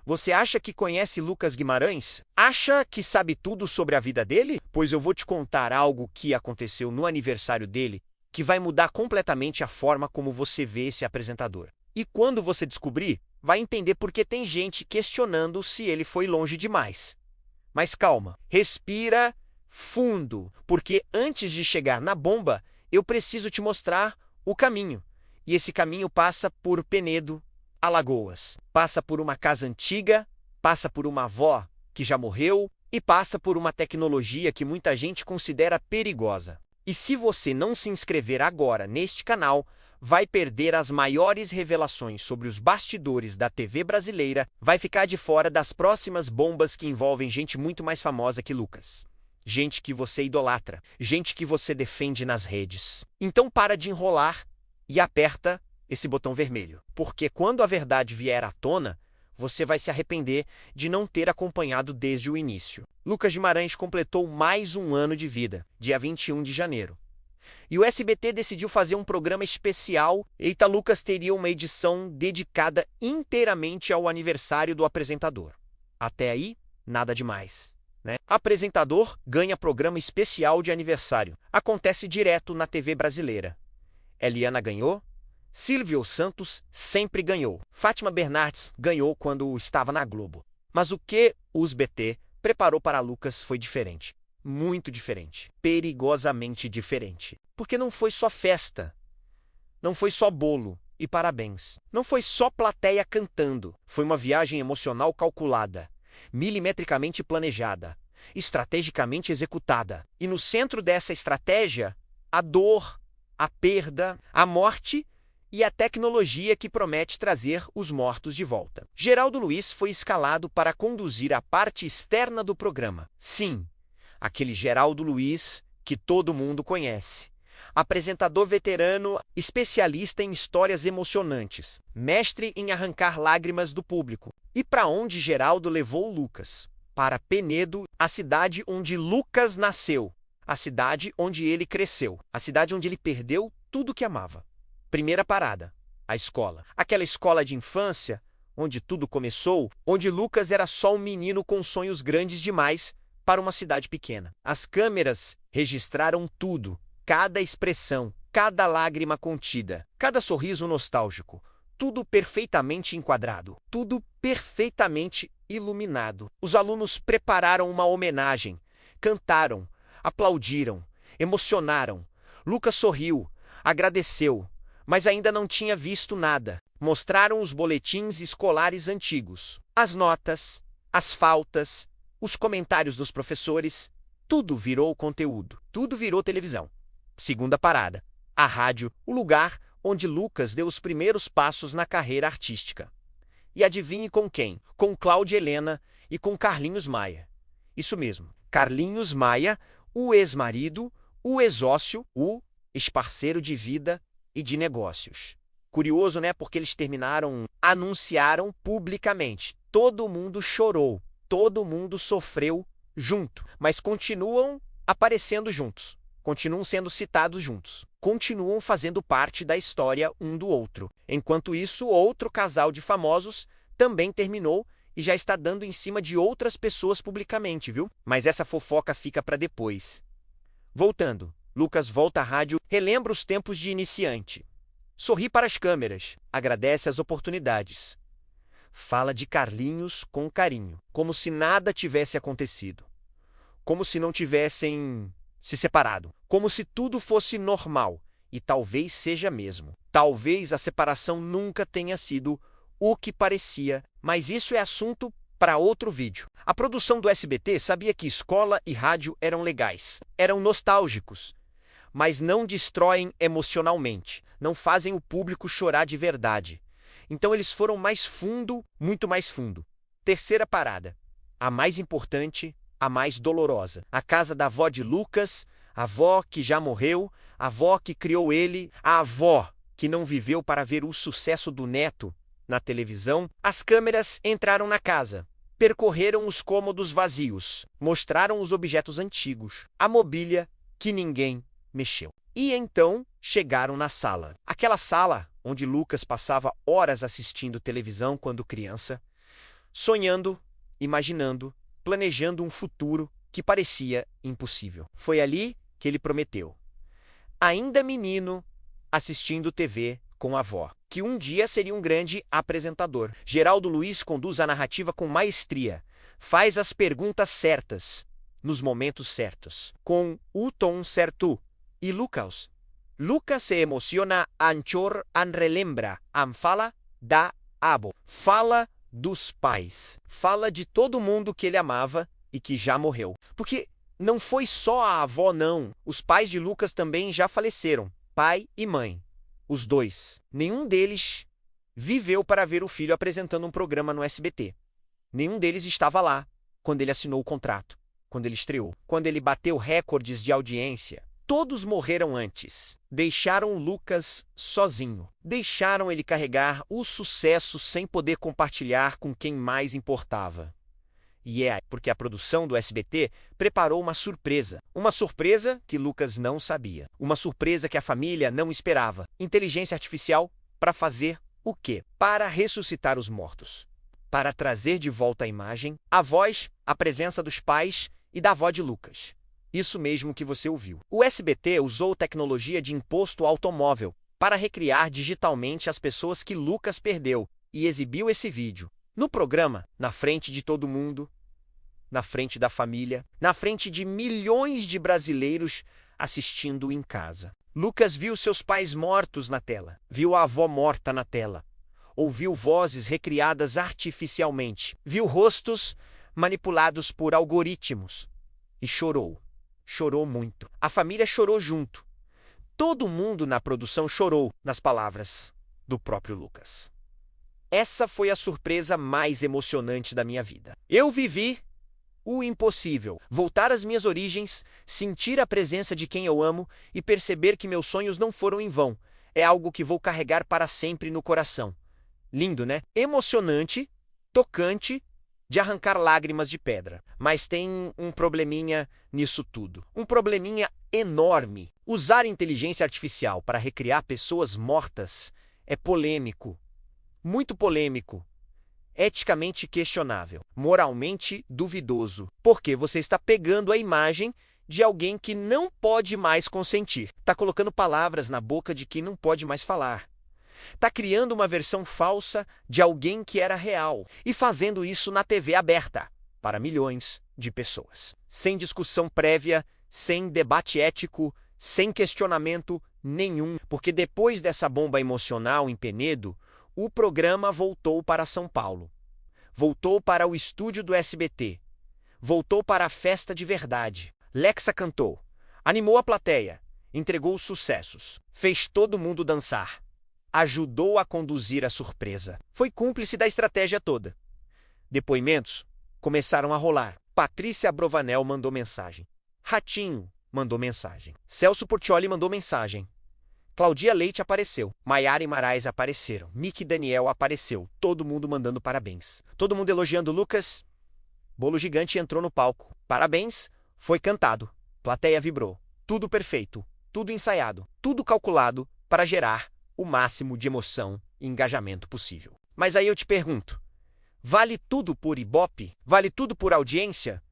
Você acha que conhece Lucas Guimarães? Acha que sabe tudo sobre a vida dele? Pois eu vou te contar algo que aconteceu no aniversário dele que vai mudar completamente a forma como você vê esse apresentador. E quando você descobrir, vai entender por que tem gente questionando se ele foi longe demais. Mas calma, respira fundo, porque antes de chegar na bomba, eu preciso te mostrar o caminho. E esse caminho passa por Penedo, Alagoas. Passa por uma casa antiga, passa por uma avó que já morreu e passa por uma tecnologia que muita gente considera perigosa. E se você não se inscrever agora neste canal, vai perder as maiores revelações sobre os bastidores da TV brasileira, vai ficar de fora das próximas bombas que envolvem gente muito mais famosa que Lucas. Gente que você idolatra, gente que você defende nas redes. Então para de enrolar e aperta esse botão vermelho, porque quando a verdade vier à tona, você vai se arrepender de não ter acompanhado desde o início. Lucas Guimarães completou mais um ano de vida, dia 21 de janeiro. E o SBT decidiu fazer um programa especial. Eita, Lucas teria uma edição dedicada inteiramente ao aniversário do apresentador. Até aí, nada demais, né? Apresentador ganha programa especial de aniversário. Acontece direto na TV brasileira. Eliana ganhou. Silvio Santos sempre ganhou. Fátima Bernardes ganhou quando estava na Globo. Mas o que o SBT preparou para Lucas foi diferente. Muito diferente. Perigosamente diferente. Porque não foi só festa. Não foi só bolo e parabéns. Não foi só plateia cantando. Foi uma viagem emocional calculada, milimetricamente planejada, estrategicamente executada. E no centro dessa estratégia, a dor, a perda, a morte e a tecnologia que promete trazer os mortos de volta. Geraldo Luiz foi escalado para conduzir a parte externa do programa. Sim, aquele Geraldo Luiz que todo mundo conhece. Apresentador veterano, especialista em histórias emocionantes, mestre em arrancar lágrimas do público. E para onde Geraldo levou Lucas? Para Penedo, a cidade onde Lucas nasceu, a cidade onde ele cresceu, a cidade onde ele perdeu tudo que amava. Primeira parada, a escola. Aquela escola de infância, onde tudo começou, onde Lucas era só um menino com sonhos grandes demais para uma cidade pequena. As câmeras registraram tudo, cada expressão, cada lágrima contida, cada sorriso nostálgico, tudo perfeitamente enquadrado, tudo perfeitamente iluminado. Os alunos prepararam uma homenagem, cantaram, aplaudiram, emocionaram. Lucas sorriu, agradeceu, mas ainda não tinha visto nada. Mostraram os boletins escolares antigos, as notas, as faltas, os comentários dos professores. Tudo virou conteúdo, tudo virou televisão. Segunda parada, a rádio, o lugar onde Lucas deu os primeiros passos na carreira artística. E adivinhe com quem? Com Cláudia Helena e com Carlinhos Maia. Isso mesmo, Carlinhos Maia, o ex-marido, o ex-sócio, o ex-parceiro de vida e de negócios. Curioso, né? Porque eles anunciaram publicamente. Todo mundo chorou, todo mundo sofreu junto, mas continuam aparecendo juntos, continuam sendo citados juntos, continuam fazendo parte da história um do outro. Enquanto isso, outro casal de famosos também terminou e já está dando em cima de outras pessoas publicamente, viu? Mas essa fofoca fica para depois. Voltando, Lucas volta à rádio, relembra os tempos de iniciante. Sorri para as câmeras, agradece as oportunidades. Fala de Carlinhos com carinho, como se nada tivesse acontecido. Como se não tivessem se separado. Como se tudo fosse normal. E talvez seja mesmo. Talvez a separação nunca tenha sido o que parecia, mas isso é assunto para outro vídeo. A produção do SBT sabia que escola e rádio eram legais, eram nostálgicos, mas não destroem emocionalmente, não fazem o público chorar de verdade. Então eles foram mais fundo, muito mais fundo. Terceira parada, a mais importante, a mais dolorosa. A casa da avó de Lucas, a avó que já morreu, a avó que criou ele, a avó que não viveu para ver o sucesso do neto na televisão. As câmeras entraram na casa, percorreram os cômodos vazios, mostraram os objetos antigos, a mobília que ninguém mexeu. E então chegaram na sala. Aquela sala onde Lucas passava horas assistindo televisão quando criança, sonhando, imaginando, planejando um futuro que parecia impossível. Foi ali que ele prometeu, ainda menino, assistindo TV com a avó, que um dia seria um grande apresentador. Geraldo Luiz conduz a narrativa com maestria, faz as perguntas certas, nos momentos certos, com o tom certo. E Lucas se emociona anchor an relembra, an fala da abo. Fala dos pais. Fala de todo mundo que ele amava e que já morreu. Porque não foi só a avó, não. Os pais de Lucas também já faleceram. Pai e mãe. Os dois. Nenhum deles viveu para ver o filho apresentando um programa no SBT. Nenhum deles estava lá quando ele assinou o contrato, quando ele estreou, quando ele bateu recordes de audiência. Todos morreram antes. Deixaram Lucas sozinho. Deixaram ele carregar o sucesso sem poder compartilhar com quem mais importava. E é porque a produção do SBT preparou uma surpresa. Uma surpresa que Lucas não sabia. Uma surpresa que a família não esperava. Inteligência artificial para fazer o quê? Para ressuscitar os mortos. Para trazer de volta a imagem, a voz, a presença dos pais e da avó de Lucas. Isso mesmo que você ouviu. O SBT usou tecnologia de imposto automóvel para recriar digitalmente as pessoas que Lucas perdeu e exibiu esse vídeo. No programa, na frente de todo mundo, na frente da família, na frente de milhões de brasileiros assistindo em casa. Lucas viu seus pais mortos na tela, viu a avó morta na tela, ouviu vozes recriadas artificialmente, viu rostos manipulados por algoritmos e chorou. Chorou muito. A família chorou junto. Todo mundo na produção chorou, nas palavras do próprio Lucas. Essa foi a surpresa mais emocionante da minha vida. Eu vivi o impossível. Voltar às minhas origens, sentir a presença de quem eu amo e perceber que meus sonhos não foram em vão. É algo que vou carregar para sempre no coração. Lindo, né? Emocionante, tocante, de arrancar lágrimas de pedra. Mas tem um probleminha nisso tudo. Um probleminha enorme. Usar inteligência artificial para recriar pessoas mortas é polêmico. Muito polêmico. Eticamente questionável. Moralmente duvidoso. Porque você está pegando a imagem de alguém que não pode mais consentir. Está colocando palavras na boca de quem não pode mais falar. Está criando uma versão falsa de alguém que era real e fazendo isso na TV aberta para milhões de pessoas. Sem discussão prévia, sem debate ético, sem questionamento nenhum. Porque depois dessa bomba emocional em Penedo, o programa voltou para São Paulo. Voltou para o estúdio do SBT. Voltou para a festa de verdade. Lexa cantou, animou a plateia, entregou os sucessos, fez todo mundo dançar. Ajudou a conduzir a surpresa. Foi cúmplice da estratégia toda. Depoimentos começaram a rolar. Patrícia Abravanel mandou mensagem. Ratinho mandou mensagem. Celso Portiolli mandou mensagem. Claudia Leite apareceu. Maiara e Marais apareceram. Mickey Daniel apareceu. Todo mundo mandando parabéns. Todo mundo elogiando Lucas. Bolo Gigante entrou no palco. Parabéns. Foi cantado. Plateia vibrou. Tudo perfeito. Tudo ensaiado. Tudo calculado para gerar o máximo de emoção e engajamento possível. Mas aí eu te pergunto, vale tudo por Ibope? Vale tudo por audiência?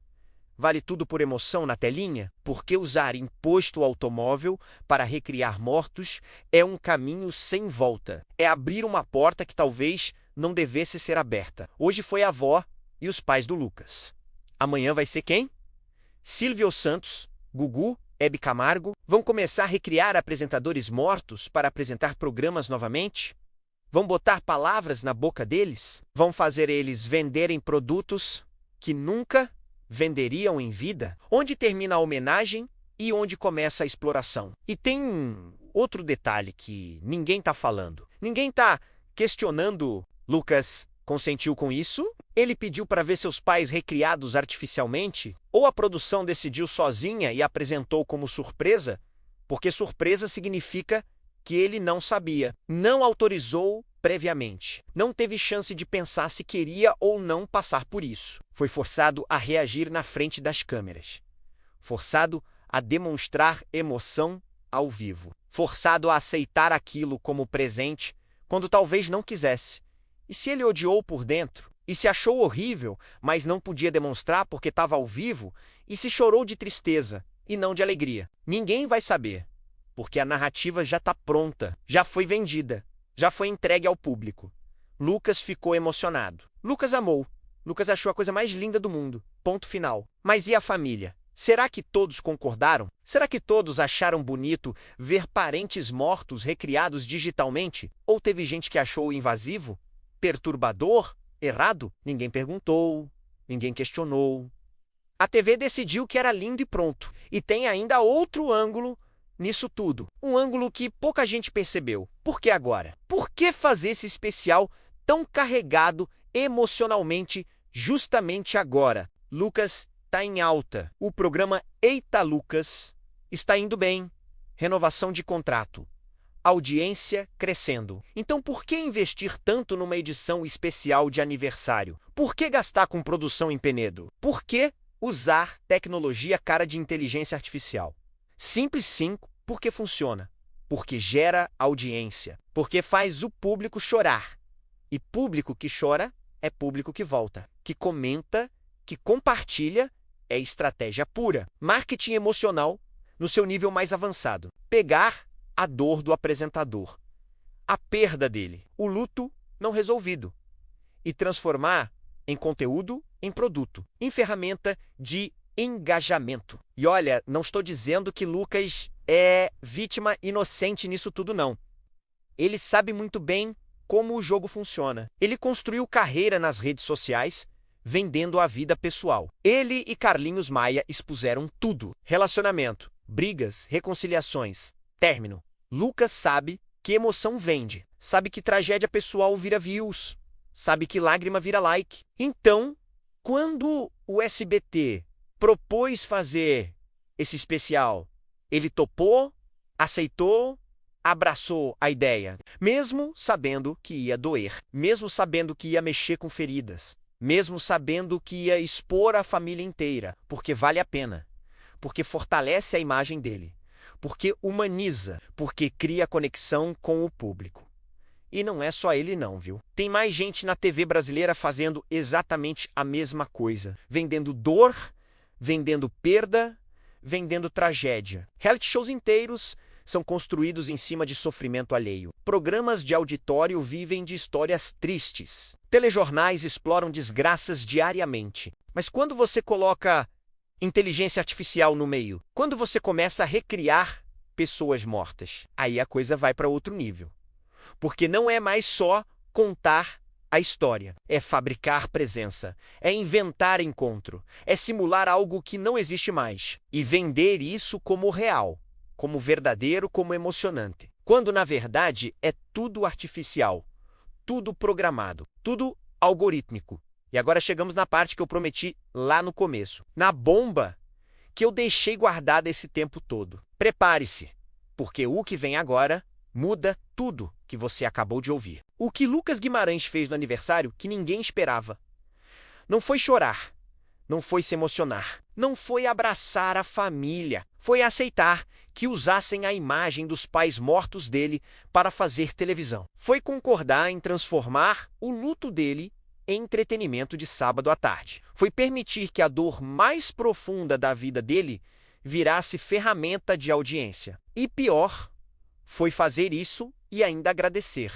Vale tudo por emoção na telinha? Porque usar imposto automóvel para recriar mortos é um caminho sem volta. É abrir uma porta que talvez não devesse ser aberta. Hoje foi a avó e os pais do Lucas. Amanhã vai ser quem? Silvio Santos, Gugu, Hebe Camargo, vão começar a recriar apresentadores mortos para apresentar programas novamente? Vão botar palavras na boca deles? Vão fazer eles venderem produtos que nunca venderiam em vida? Onde termina a homenagem e onde começa a exploração? E tem um outro detalhe que ninguém está falando. Ninguém está questionando. Lucas consentiu com isso? Ele pediu para ver seus pais recriados artificialmente? Ou a produção decidiu sozinha e apresentou como surpresa? Porque surpresa significa que ele não sabia, não autorizou previamente, não teve chance de pensar se queria ou não passar por isso. Foi forçado a reagir na frente das câmeras, forçado a demonstrar emoção ao vivo, forçado a aceitar aquilo como presente quando talvez não quisesse. E se ele odiou por dentro, E se achou horrível, mas não podia demonstrar porque estava ao vivo, e se chorou de tristeza e não de alegria. Ninguém vai saber, porque a narrativa já está pronta, já foi vendida, já foi entregue ao público. Lucas ficou emocionado. Lucas amou. Lucas achou a coisa mais linda do mundo. Ponto final. Mas e a família? Será que todos concordaram? Será que todos acharam bonito ver parentes mortos recriados digitalmente? Ou teve gente que achou invasivo, perturbador, errado? Ninguém perguntou, ninguém questionou. A TV decidiu que era lindo e pronto. E tem ainda outro ângulo nisso tudo. Um ângulo que pouca gente percebeu. Por que agora? Por que fazer esse especial tão carregado emocionalmente justamente agora? Lucas está em alta. O programa Eita Lucas está indo bem. Renovação de contrato. Audiência crescendo. Então por que investir tanto numa edição especial de aniversário? Por que gastar com produção em Penedo? Por que usar tecnologia cara de inteligência artificial? Simples sim, porque funciona. Porque gera audiência. Porque faz o público chorar. E público que chora é público que volta, que comenta, que compartilha, é estratégia pura. Marketing emocional no seu nível mais avançado. Pegar a dor do apresentador, a perda dele, o luto não resolvido, e transformar em conteúdo, em produto, em ferramenta de engajamento. E olha, não estou dizendo que Lucas é vítima inocente nisso tudo, não. Ele sabe muito bem como o jogo funciona. Ele construiu carreira nas redes sociais, vendendo a vida pessoal. Ele e Carlinhos Maia expuseram tudo. Relacionamento, brigas, reconciliações, término. Lucas sabe que emoção vende. Sabe que tragédia pessoal vira views. Sabe que lágrima vira like. Então, quando o SBT propôs fazer esse especial, ele topou, aceitou, abraçou a ideia, mesmo sabendo que ia doer, mesmo sabendo que ia mexer com feridas, mesmo sabendo que ia expor a família inteira, porque vale a pena, porque fortalece a imagem dele, porque humaniza, porque cria conexão com o público. E não é só ele não, viu? Tem mais gente na TV brasileira fazendo exatamente a mesma coisa, vendendo dor, vendendo perda, vendendo tragédia. Reality shows inteiros são construídos em cima de sofrimento alheio. Programas de auditório vivem de histórias tristes. Telejornais exploram desgraças diariamente. Mas quando você coloca inteligência artificial no meio, quando você começa a recriar pessoas mortas, aí a coisa vai para outro nível. Porque não é mais só contar a história, é fabricar presença, é inventar encontro, é simular algo que não existe mais e vender isso como real, como verdadeiro, como emocionante. Quando, na verdade, é tudo artificial, tudo programado, tudo algorítmico. E agora chegamos na parte que eu prometi lá no começo, na bomba que eu deixei guardada esse tempo todo. Prepare-se, porque o que vem agora muda tudo que você acabou de ouvir. O que Lucas Guimarães fez no aniversário que ninguém esperava. Não foi chorar, não foi se emocionar, não foi abraçar a família, foi aceitar que usassem a imagem dos pais mortos dele para fazer televisão. Foi concordar em transformar o luto dele em entretenimento de sábado à tarde. Foi permitir que a dor mais profunda da vida dele virasse ferramenta de audiência. E pior, foi fazer isso e ainda agradecer,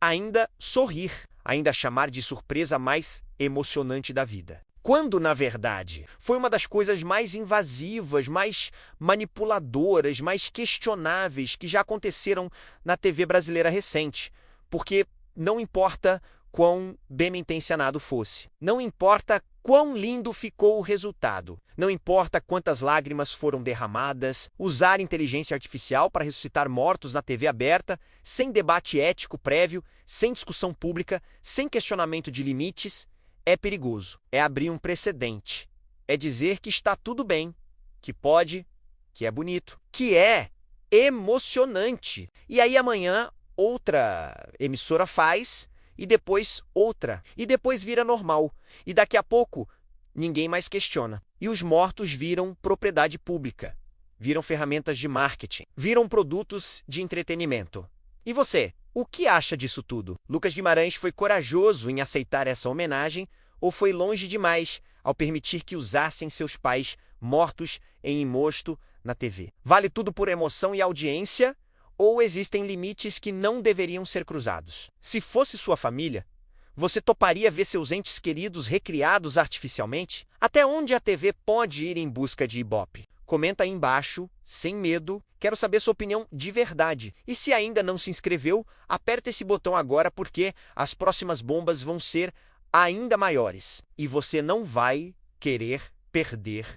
ainda sorrir, ainda chamar de surpresa mais emocionante da vida. Quando, na verdade, foi uma das coisas mais invasivas, mais manipuladoras, mais questionáveis que já aconteceram na TV brasileira recente. Porque não importa quão bem intencionado fosse, não importa quão lindo ficou o resultado, não importa quantas lágrimas foram derramadas, usar inteligência artificial para ressuscitar mortos na TV aberta, sem debate ético prévio, sem discussão pública, sem questionamento de limites, é perigoso. É abrir um precedente. É dizer que está tudo bem, que pode, que é bonito, que é emocionante. E aí amanhã outra emissora faz, e depois outra, e depois vira normal. E daqui a pouco ninguém mais questiona. E os mortos viram propriedade pública, viram ferramentas de marketing, viram produtos de entretenimento. E você? O que acha disso tudo? Lucas Guimarães foi corajoso em aceitar essa homenagem ou foi longe demais ao permitir que usassem seus pais mortos em imosto na TV? Vale tudo por emoção e audiência ou existem limites que não deveriam ser cruzados? Se fosse sua família, você toparia ver seus entes queridos recriados artificialmente? Até onde a TV pode ir em busca de Ibope? Comenta aí embaixo, sem medo. Quero saber sua opinião de verdade. E se ainda não se inscreveu, aperta esse botão agora porque as próximas bombas vão ser ainda maiores. E você não vai querer perder